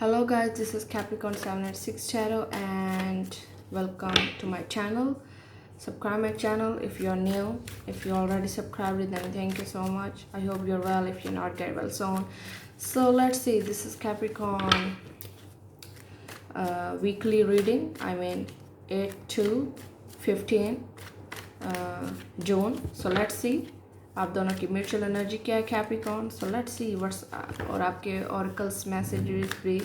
Hello guys, this is Capricorn 786 Tarot and welcome to my channel. Subscribe my channel if you're new. If you already subscribed, then thank you so much. I hope you're well. If you're not, get well soon. So let's see, this is Capricorn weekly reading. I mean 8 to 15 June. So let's see आप दोनों की mutual energy क्या है Capricorn. So let's see what's और आपके oracles messages भी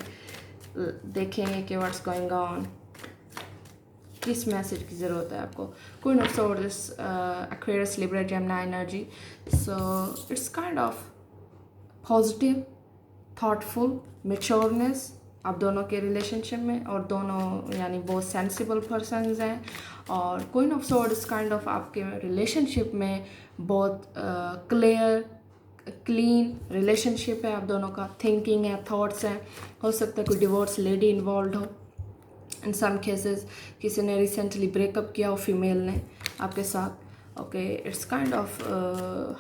देखेंगे कि व्हाट्स गोइंग ऑन, किस मैसेज की ज़रूरत है आपको. Queen of swords, Aquarius, Libra, Gemini energy. So it's kind of positive, thoughtful, matureness आप दोनों के रिलेशनशिप में, और दोनों यानी बहुत सेंसिबल पर्सन्स हैं. और queen of swords kind of आपके रिलेशनशिप में बहुत क्लियर क्लीन रिलेशनशिप है आप दोनों का. थिंकिंग है, थॉट्स हैं. हो सकता है कोई डिवोर्स लेडी इन्वॉल्व हो. इन सम केसेस किसी ने रिसेंटली ब्रेकअप किया हो फीमेल ने आपके साथ. Okay, it's kind of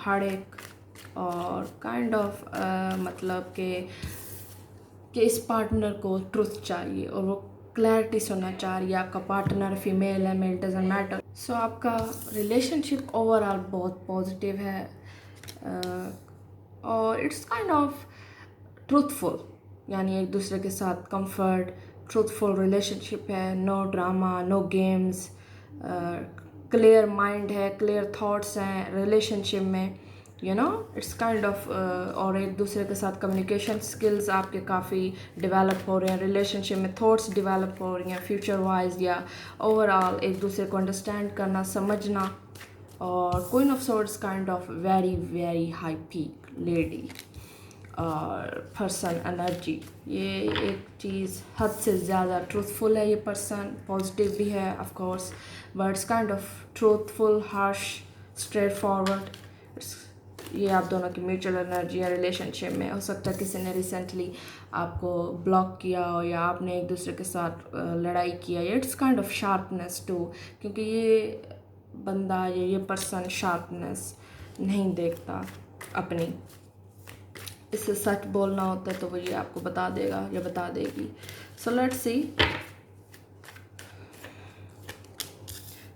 hard एक और काइंड ऑफ मतलब कि इस पार्टनर को ट्रुथ चाहिए और वो क्लैरिटी सुनना चाह रही है. आपका पार्टनर फीमेल है, मेल डजंट मैटर. सो आपका रिलेशनशिप ओवरऑल बहुत पॉजिटिव है और इट्स काइंड ऑफ ट्रूथफुल, यानी एक दूसरे के साथ कंफर्ट, ट्रूथफुल रिलेशनशिप है. No drama, no games, clear mind है, क्लियर थॉट्स हैं रिलेशनशिप में. You know it's kind of और एक दूसरे के साथ कम्युनिकेशन स्किल्स आपके काफ़ी डेवलप हो रहे हैं रिलेशनशिप में. थॉट्स डेवलप हो रही हैं फ्यूचर वाइज या ओवरऑल एक दूसरे को अंडरस्टैंड करना, समझना. और queen of swords kind of very very high peak lady और पर्सन एनर्जी. ये एक चीज़ हद से ज़्यादा ट्रूथफुल है. ये पर्सन पॉजिटिव भी है of course, but it's kind of truthful, harsh, straight forward. ये आप दोनों की म्यूचुअल एनर्जी है रिलेशनशिप में. हो सकता है किसी ने रिसेंटली आपको ब्लॉक किया हो या आपने एक दूसरे के साथ लड़ाई किया. It's kind of sharpness too, क्योंकि ये बंदा या ये पर्सन शार्पनेस नहीं देखता अपनी. इससे सच बोलना होता है तो वो ये आपको बता देगा या बता देगी. सो let's C.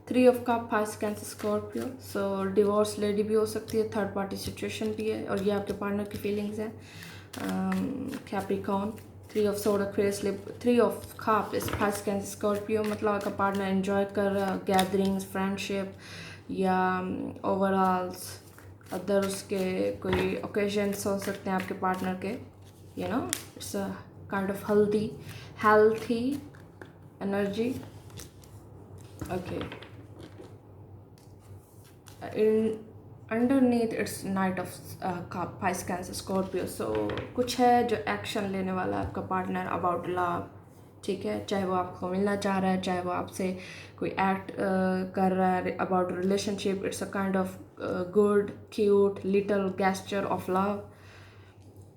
3 of cup, 5 Cancer, Scorpio. So divorce lady भी हो सकती है, थर्ड पार्टी सिचुएशन भी है और ये आपके पार्टनर की फीलिंग्स हैं. Capricorn, 3 of sword, Aquarius, 3 of cup इस 5 कैंसर, स्कॉर्पियो. मतलब आपका पार्टनर एंजॉय कर रहा है गैदरिंग्स, फ्रेंडशिप या ओवरऑल अदर उसके कोई ओकेजन्स हो सकते हैं आपके पार्टनर के. You know it's a kind of healthy energy. Okay, underneath it's knight of cup, 5 Cancer, Scorpio. So कुछ है जो एक्शन लेने वाला है आपका पार्टनर अबाउट लव. ठीक है, चाहे वो आपको मिलना चाह रहा है, चाहे वो आपसे कोई एक्ट कर रहा है about relationship. It's a kind of good, cute, little gesture of love.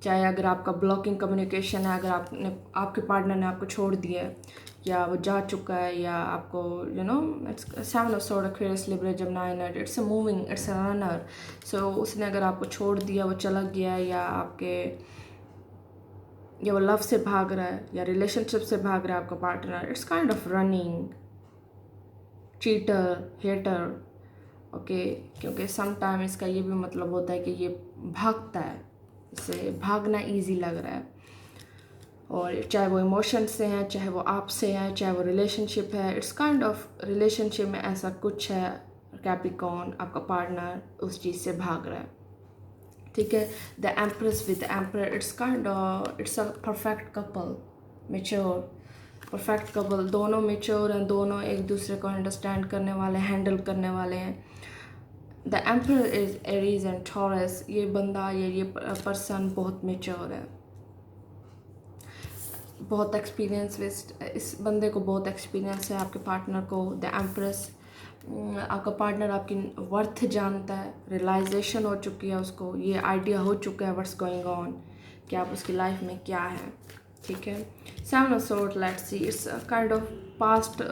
चाहे अगर आपका ब्लॉकिंग कम्युनिकेशन है, अगर आपके पार्टनर ने आपको छोड़ दिया है या वो जा चुका है या आपको you know it's 7 of sword, Aquarius, Libra, Gemini energy. It's a moving, it's a runner. So उसने अगर आपको छोड़ दिया, वो चला गया या वो लव से भाग रहा है या रिलेशनशिप से भाग रहा है आपका partner. It's kind of running, cheater, hater. Okay, क्योंकि सम टाइम इसका ये भी मतलब होता है कि ये भागता है, इसे भागना इजी लग रहा है. और चाहे वो इमोशन से हैं, चाहे वो आपसे हैं, चाहे वो रिलेशनशिप है. इट्स काइंड ऑफ रिलेशनशिप में ऐसा कुछ है कैप्रिकॉर्न, आपका पार्टनर उस चीज़ से भाग रहा है. ठीक है, the empress with the emperor. It's kind of it's a perfect couple, mature, perfect couple. दोनों मेच्योर हैं, दोनों एक दूसरे को अंडरस्टैंड करने वाले, हैंडल करने वाले हैं. The emperor is Aries and taurus. ये बंदा ये पर्सन बहुत मेच्योर है, बहुत एक्सपीरियंस. इस बंदे को बहुत एक्सपीरियंस है आपके पार्टनर को. द एम्प्रेस, आपका पार्टनर आपकी वर्थ जानता है, रियलाइजेशन हो चुकी है उसको, ये आइडिया हो चुका है व्हाट्स गोइंग ऑन, कि आप उसकी लाइफ में क्या है. ठीक है, 7 of sword, let's see. It's kind of past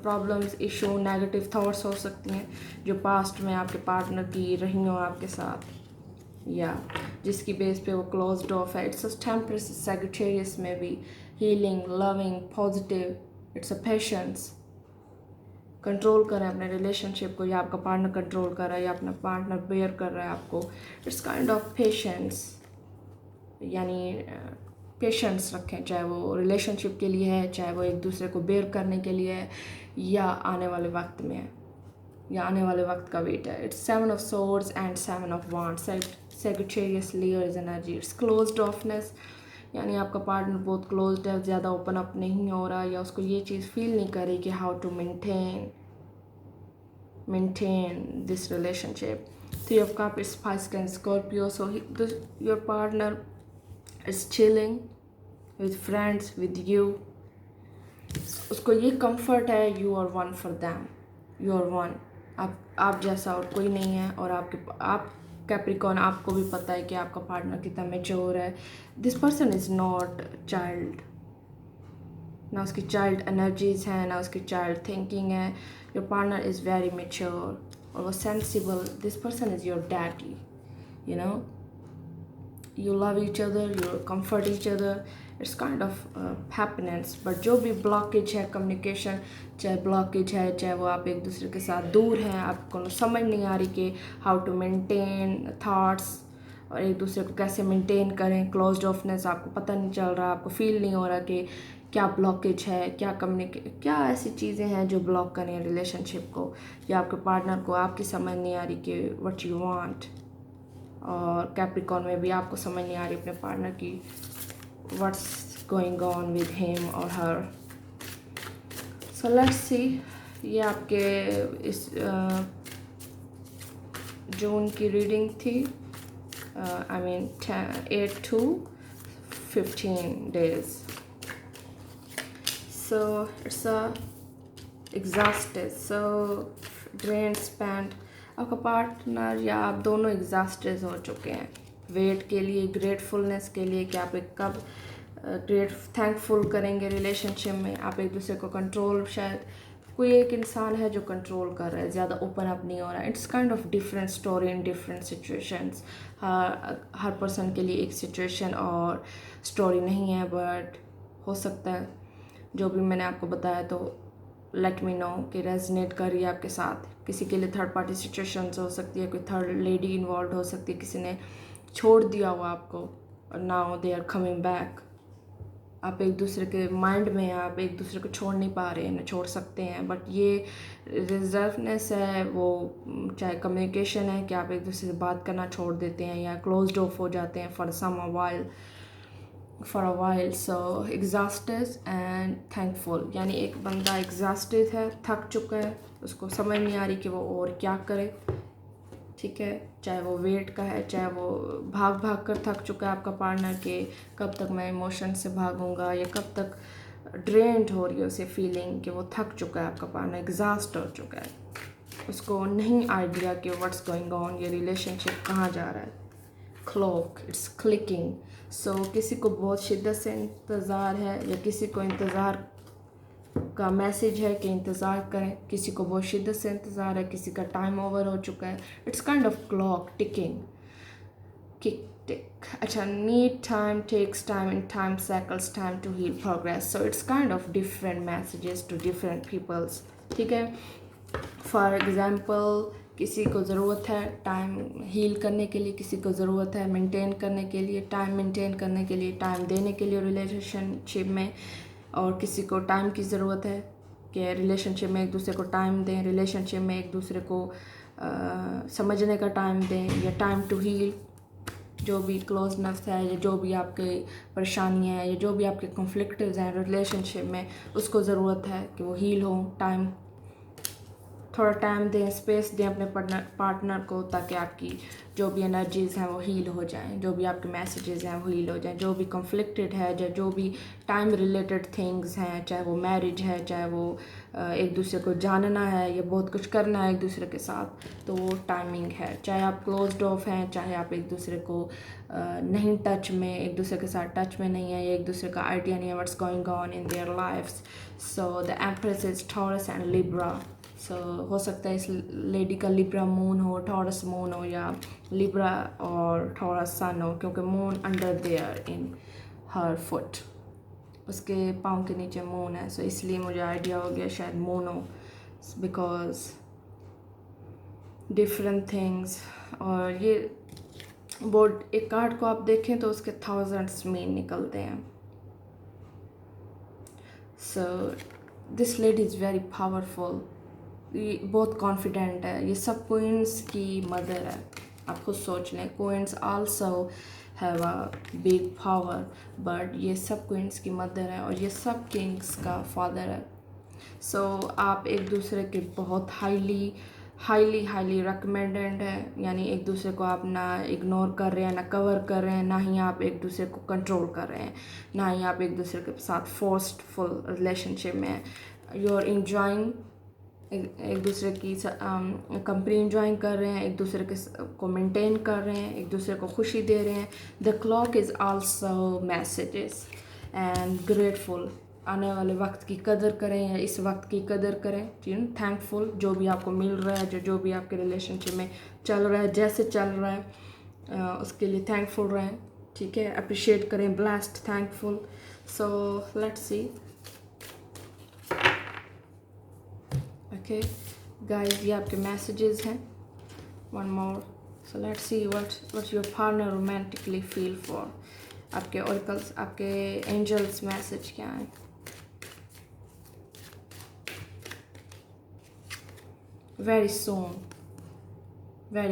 problems, issue, negative thoughts हो सकती हैं जो पास्ट में आपके पार्टनर की रही हो आपके साथ. या जिसकी बेस पे वो क्लोज्ड ऑफ है। इट्स अ टेम्परस सेजिटेरियस में भी healing, loving, positive, it's a patience. Control करें अपने रिलेशनशिप को, या आपका पार्टनर कंट्रोल कर रहा है या अपना पार्टनर बेयर कर रहा है आपको। इट्स काइंड ऑफ पेशेंस, यानी पेशेंस रखें, चाहे वो रिलेशनशिप के लिए है, चाहे वो एक दूसरे को बेयर करने के लिए है, या आने वाले वक्त में है, या आने वाले वक्त का वेट है। It's 7 of swords and 7 of wands. Sagittarius layers energy. It's closed ऑफनेस, यानी आपका पार्टनर बहुत क्लोज्ड है, ज़्यादा ओपन अप नहीं हो रहा, या उसको ये चीज़ फील नहीं कर रही कि how to maintain this relationship. 3 of Cups is Pisces and Scorpio. So your partner is chilling with friends, with you. उसको ये comfort है, you are one for them, you are one. आप जैसा और कोई नहीं है, और आप कैप्रिकॉर्न, आपको भी पता है कि आपका पार्टनर कितना मेच्योर है. This person is not child, ना उसकी चाइल्ड एनर्जीज हैं, ना उसकी चाइल्ड थिंकिंग है. Your partner is very mature और वो sensible. This person is your daddy, you know. You love each other, you comfort each other. It's kind of happiness. But जो भी ब्लॉकेज है communication, चाहे ब्लॉकेज है, चाहे वो आप एक दूसरे के साथ दूर हैं, आपको समझ नहीं आ रही कि हाउ टू मेंटेन थॉट्स और एक दूसरे को कैसे मेंटेन करें. क्लोज्ड ऑफनेस, आपको पता नहीं चल रहा, आपको फील नहीं हो रहा कि क्या ब्लॉकेज है, क्या ऐसी चीज़ें हैं जो ब्लॉक करें रिलेशनशिप को, या आपके पार्टनर को आपकी समझ नहीं आ रही कि व्हाट यू वांट. और कैप्रिकॉर्न में भी आपको समझ नहीं आ रही अपने पार्टनर की what's going on with him और हर. सो लेट्स सी. ये आपके इस जून की रीडिंग थी. I mean 8 to 15 days. So it's a exhausted, so drained, spent. आपका पार्टनर या आप दोनों एग्जॉस्टेड हो चुके हैं वेट के लिए, ग्रेटफुलनेस के लिए कि आप एक कब थैंकफुल करेंगे रिलेशनशिप में. आप एक दूसरे को कंट्रोल, शायद कोई एक इंसान है जो कंट्रोल कर रहा है, ज़्यादा ओपन अप नहीं हो रहा है. It's kind of different story in different situations. Her person के लिए एक सिचुएशन और स्टोरी नहीं है, बट हो सकता है जो भी मैंने आपको बताया तो लेट मी नो कि रेजनेट कर रही है आपके साथ. किसी के लिए थर्ड पार्टी सिचुएशंस हो सकती है, कोई थर्ड लेडी इन्वॉल्व हो सकती है, किसी ने छोड़ दिया हुआ आपको और now they are coming back. आप एक दूसरे के माइंड में, आप एक दूसरे को छोड़ नहीं पा रहे हैं, ना छोड़ सकते हैं, बट ये रिजर्वनेस है, वो चाहे कम्युनिकेशन है कि आप एक दूसरे से बात करना छोड़ देते हैं या क्लोज्ड ऑफ हो जाते हैं for a while. So exhausted and thankful, यानी एक बंदा exhausted है, थक चुका है, उसको समझ नहीं आ रही कि वो और क्या करे. ठीक है, चाहे वो वेट का है, चाहे वो भाग भाग कर थक चुका है आपका पार्टनर के कब तक मैं इमोशन से भागूंगा, या कब तक ड्रेन्ड हो रही है उसे फीलिंग कि वो थक चुका है आपका पार्टनर, एग्जॉस्ट हो चुका है. उसको नहीं आइडिया कि व्हाट्स गोइंग ऑन, ये रिलेशनशिप कहाँ जा रहा है. Clock, it's clicking. सो किसी को बहुत शिद्दत से इंतज़ार है, या किसी को इंतज़ार का मैसेज है कि इंतज़ार करें. किसी को बहुत शिद्दत से इंतज़ार है, किसी का टाइम ओवर हो चुका है. It's kind of clock ticking, tick. अच्छा, need time, takes time, in time cycles time to heal progress. So it's kind of different messages to different peoples. ठीक है, फॉर एग्ज़ाम्पल किसी को ज़रूरत है टाइम हील करने के लिए, किसी को ज़रूरत है मेंटेन करने के लिए, टाइम मेंटेन करने के लिए, टाइम देने के लिए रिलेशनशिप में, और किसी को टाइम की ज़रूरत है कि रिलेशनशिप में एक दूसरे को टाइम दें, रिलेशनशिप में एक दूसरे को समझने का टाइम दें, या टाइम टू हील. जो भी क्लोजनेस है, या जो भी आपके परेशानियाँ हैं, या जो भी आपके कॉन्फ्लिक्ट्स हैं रिलेशनशिप में, उसको ज़रूरत है कि वो हील हो. थोड़ा टाइम दें, स्पेस दें अपने पार्टनर को, ताकि आपकी जो भी एनर्जीज़ हैं वो हील हो जाएं, जो भी आपके मैसेजेस हैं वो हील हो जाएं, जो भी कॉन्फ्लिक्टेड है, जो भी टाइम रिलेटेड थिंग्स हैं, चाहे वो मैरिज है, चाहे वो एक दूसरे को जानना है, या बहुत कुछ करना है एक दूसरे के साथ, तो वो टाइमिंग है. चाहे आप क्लोज्ड ऑफ हैं, चाहे आप एक दूसरे को नहीं टच में, एक दूसरे के साथ टच में नहीं है, या एक दूसरे का आइडिया नहीं है what's going on in their lifes. So the empress is Taurus and Libra. So हो सकता है इस लेडी का लिब्रा मून हो, टॉरस मून हो, या लिब्रा और टॉरस सन हो, क्योंकि moon under their in her foot, उसके पाँव के नीचे मून है। सो इसलिए मुझे आइडिया हो गया शायद मून हो, बिकॉज डिफरेंट थिंग्स। और ये बोर्ड एक कार्ड को आप देखें तो उसके थाउजेंड्स में निकलते हैं। So this lady is very powerful, ये बहुत कॉन्फिडेंट है, ये सब क्वींस की मदर है। आप खुद सोच लें, queens also have a big power, but ये सब क्वींस की मदर है और ये सब किंग्स का फादर है। सो आप एक दूसरे के बहुत हाईली रिकमेंडेड है, यानी एक दूसरे को आप ना इग्नोर कर रहे हैं, ना कवर कर रहे हैं, ना ही आप एक दूसरे को कंट्रोल कर रहे हैं, ना ही आप एक दूसरे के साथ फोर्सफुल रिलेशनशिप में यू आर इंजॉइंग, एक दूसरे की कंपनी इंजॉइंग कर रहे हैं, एक दूसरे के को मेंटेन कर रहे हैं, एक दूसरे को खुशी दे रहे हैं। The clock is also messages and grateful, आने वाले वक्त की कदर करें या इस वक्त की कदर करें, थैंकफुल जो भी आपको मिल रहा है, जो भी आपके रिलेशनशिप में चल रहा है, जैसे चल रहा है उसके लिए थैंकफुल रहें, ठीक है, अप्रिशिएट करें, blessed, thankful. So let's C, okay guys, ये आपके मैसेजेस हैं। One more, so let's see what your partner romantically feel for. आपके ऑरिकल्स, आपके एंजल्स मैसेज क्या है? वेरी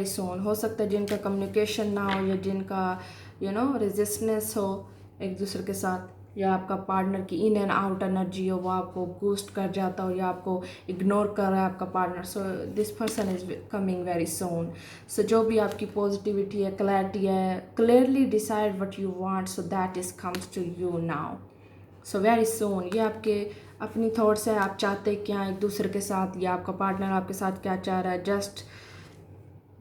सोन हो सकता है जिनका कम्युनिकेशन ना हो, या जिनका रेजिस्टेंस हो एक दूसरे के साथ, या आपका पार्टनर की इन एंड आउट एनर्जी हो, वो आपको बूस्ट कर जाता हो या आपको इग्नोर कर रहा है आपका partner. So this person is coming very soon. So जो भी आपकी पॉजिटिविटी है, क्लैरिटी है, clearly decide what you want, so that is comes to you now. So very soon, ये आपके अपनी थॉट्स है, आप चाहते क्या एक दूसरे के साथ, या आपका पार्टनर आपके साथ क्या चाह रहा है,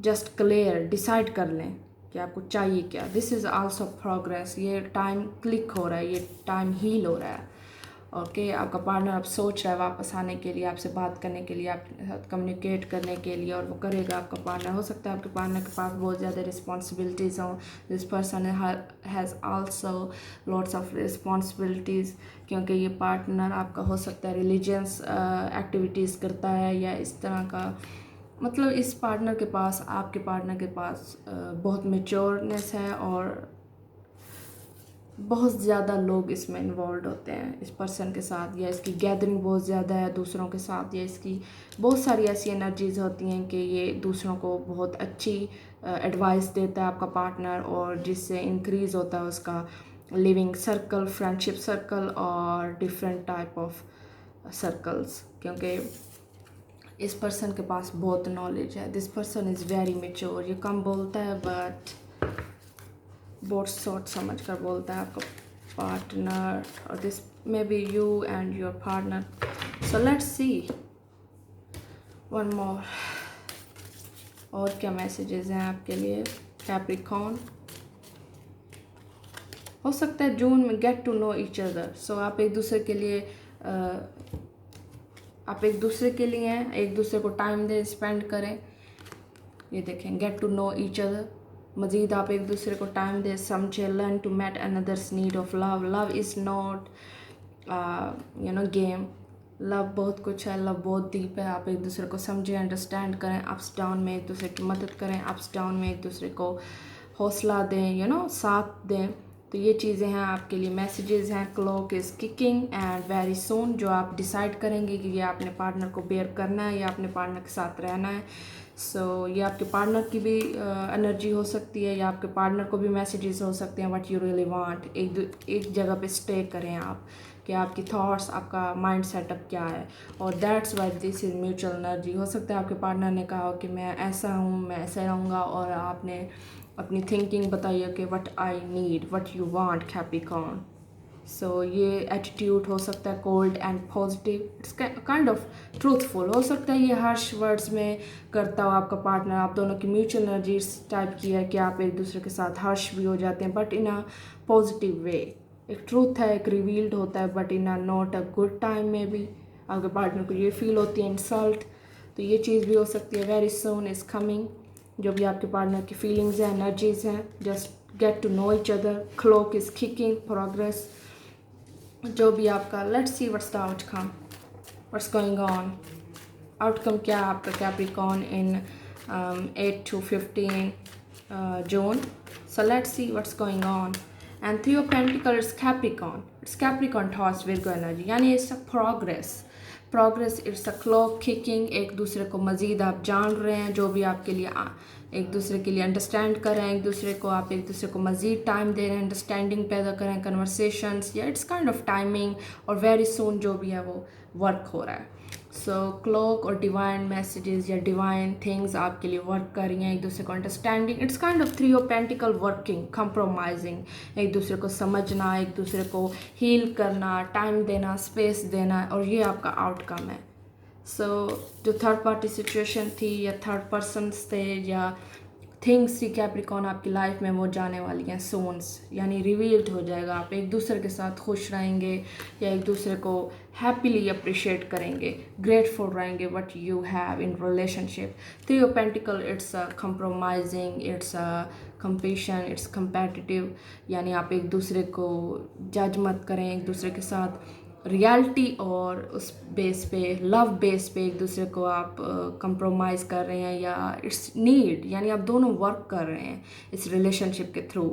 जस्ट क्लियर डिसाइड कर लें कि आपको चाहिए क्या। दिस इज़ आल्सो प्रोग्रेस, ये टाइम क्लिक हो रहा है, ये टाइम हील हो रहा है। ओके आपका पार्टनर अब सोच रहा है वापस आने के लिए, आपसे बात करने के लिए, आपके साथ कम्युनिकेट करने के लिए, और वो करेगा आपका पार्टनर। हो सकता है आपके पार्टनर के पास बहुत ज़्यादा रिस्पॉन्सिबिलिटीज़ हों। This person has also lots of responsibilities, क्योंकि ये पार्टनर आपका हो सकता है रिलीजियस एक्टिविटीज़ करता है, या इस तरह का, मतलब इस पार्टनर के पास, आपके पार्टनर के पास बहुत मेच्योरनेस है, और बहुत ज़्यादा लोग इसमें इन्वॉल्व होते हैं इस पर्सन के साथ, या इसकी गैदरिंग बहुत ज़्यादा है दूसरों के साथ, या इसकी बहुत सारी ऐसी एनर्जीज होती हैं कि ये दूसरों को बहुत अच्छी एडवाइस देता है आपका पार्टनर, और जिससे इंक्रीज़ होता है उसका लिविंग सर्कल, फ्रेंडशिप सर्कल और डिफरेंट टाइप ऑफ सर्कल्स, क्योंकि इस पर्सन के पास बहुत नॉलेज है। This person is very mature, ये कम बोलता है बट बहुत सोच समझ कर बोलता है आपका पार्टनर, और this may be you and your partner. So let's C one more, और क्या मैसेजेस हैं आपके लिए कैप्रिकॉर्न। हो सकता है जून में get to know each other. So आप एक दूसरे के लिए हैं, एक दूसरे को टाइम दें, स्पेंड करें। ये देखें, get to know each other, मज़ीद आप एक दूसरे को टाइम दें, समझे, learn to meet another's need of love. Love is not game, love बहुत कुछ है, लव बहुत डीप है। आप एक दूसरे को समझें, अंडरस्टैंड करें, अप्स डाउन में एक दूसरे की मदद करें, अप्स डाउन में एक दूसरे को हौसला दें, साथ दें। तो ये चीज़ें हैं आपके लिए, मैसेजेस हैं। Clock is kicking and very soon, जो आप डिसाइड करेंगे कि ये आपने पार्टनर को बेयर करना है या अपने पार्टनर के साथ रहना है। सो ये आपके पार्टनर की भी एनर्जी हो सकती है, या आपके पार्टनर को भी मैसेजेस हो सकते हैं व्हाट यू रियली वांट। एक जगह पे स्टे करें आप, कि आपकी थॉट्स, आपका माइंड सेटअप क्या है, और that's why this is mutual energy. हो सकता है आपके पार्टनर ने कहा हो कि मैं ऐसा हूँ, मैं ऐसा रहूँगा, और आपने अपनी थिंकिंग बताई है कि what I need, what you want Capricorn. So ये एटीट्यूड हो सकता है cold and positive, it's kind of truthful. हो सकता है ये हार्श वर्ड्स में करता हो आपका पार्टनर, आप दोनों की म्यूचुअल एनर्जी इस टाइप की है कि आप एक दूसरे के साथ हार्श भी हो जाते हैं, but in a positive way. एक ट्रूथ है, एक रिवील्ड होता है, but in a not a good time में भी आपके पार्टनर को ये फील होती है इंसल्ट, तो ये चीज़ भी हो सकती है। वेरी सून इज़ कमिंग, जो भी आपके पार्टनर की फीलिंग्स हैं, एनर्जीज हैं, just get to know each other, clock is ticking, progress, जो भी आपका, let's see what's the outcome, what's going on. Outcome क्या है आपका Capricorn in 8 to 15 June. So let's see what's going on. And Three of Pentacles is Capricorn. It's Capricorn thoughts, Virgo energy. यानी it's a progress, it's a clock kicking. एक दूसरे को मज़ीद आप जान रहे हैं, जो भी आपके लिए एक दूसरे के लिए अंडरस्टैंड कर रहे हैं, एक दूसरे को आप एक दूसरे को मज़ीद टाइम दे रहे हैं, अंडरस्टैंडिंग पैदा कर रहे हैं, कन्वर्सेशंस, या इट्स काइंड ऑफ टाइमिंग, और वेरी सून जो भी है वो वर्क हो रहा है। सो क्लॉक और डिवाइन मैसेजेस या डिवाइन थिंग्स आपके लिए वर्क कर रही हैं, एक दूसरे को understanding, it's kind of three of pentacle, working, compromising, एक दूसरे को समझना, एक दूसरे को हील करना, टाइम देना, स्पेस देना, और ये आपका आउटकम है। सो जो थर्ड पार्टी सिचुएशन थी या थर्ड पर्सनस थे या थिंग्स थी कैप्रिकॉर्न आपकी लाइफ में, वो जाने वाली हैं सोन्स, यानी रिवील्ड हो जाएगा। आप एक दूसरे के साथ खुश रहेंगे या एक दूसरे को हैप्पीली अप्रिशिएट करेंगे, ग्रेटफुल रहेंगे what you have in relationship. Three of pentacle, it's a compromising, it's a compassion, it's competitive, यानी आप एक दूसरे को जज मत करें, एक दूसरे के साथ रियलिटी और उस बेस पे, लव बेस पे एक दूसरे को आप कंप्रोमाइज़ कर रहे हैं, या इट्स नीड, यानी आप दोनों वर्क कर रहे हैं इस रिलेशनशिप के थ्रू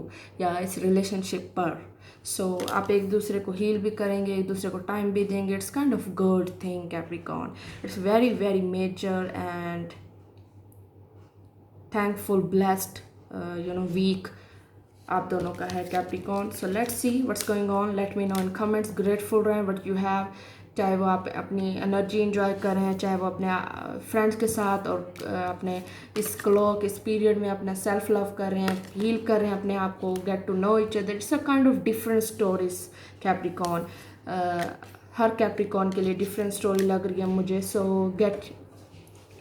या इस रिलेशनशिप पर। सो आप एक दूसरे को हील भी करेंगे, एक दूसरे को टाइम भी देंगे। It's kind of good thing Capricorn, it's very very major and thankful, blessed week आप दोनों का है Capricorn. So let's see what's going on, let me know in comments. Grateful रहें व्हाट यू हैव, चाहे वो आप अपनी एनर्जी एंजॉय कर रहे हैं, चाहे वो अपने फ्रेंड्स के साथ और अपने इस क्लॉक, इस पीरियड में अपना सेल्फ लव कर रहे हैं, हील कर रहे हैं अपने आप को, get to know each other. It's a kind of different stories Capricorn, हर कैप्रिकॉर्न के लिए डिफरेंट स्टोरी लग रही है मुझे। So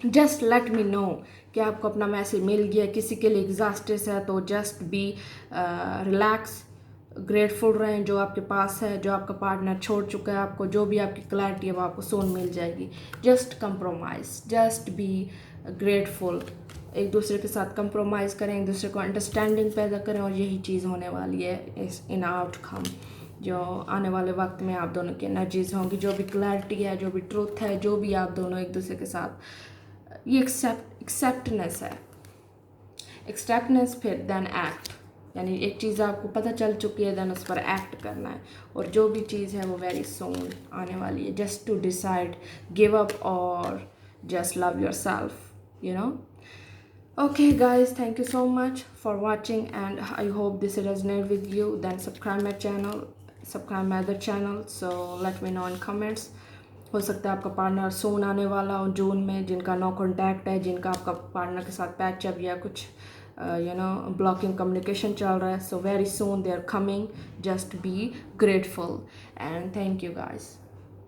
just let me know कि आपको अपना मैसेज मिल गया। किसी के लिए एग्जॉस्टेड है तो जस्ट बी रिलैक्स, ग्रेटफुल रहें जो आपके पास है, जो आपका पार्टनर छोड़ चुका है आपको, जो भी आपकी क्लैरिटी है वो आपको सोन मिल जाएगी। Just compromise, just be grateful, एक दूसरे के साथ कंप्रोमाइज़ करें, एक दूसरे को अंडरस्टैंडिंग पैदा करें, और यही चीज़ होने वाली है इस इन आउटकम। जो आने वाले वक्त में आप दोनों की एनर्जीज होंगी, जो भी क्लैरिटी है, जो भी ट्रूथ है, जो भी आप दोनों एक दूसरे के साथ, ये एक्सेप्टनेस है, एक्सेप्टनेस, फिर देन एक्ट, यानी एक चीज़ आपको पता चल चुकी है, देन उस पर एक्ट करना है, और जो भी चीज़ है वो वेरी सून आने वाली है। Just to decide, give up और just love yourself, you know. Okay guys, thank you so much for watching, and I hope this resonated with you. Then subscribe my channel, subscribe my other channel, so let me know in comments. हो सकता है आपका partner सोन आने वाला हो जून में, जिनका no contact है, जिनका आपका पार्टनर के साथ पैचअप या कुछ ब्लॉकिंग कम्युनिकेशन चल रहा है। So very soon they are coming, just be grateful and thank you guys.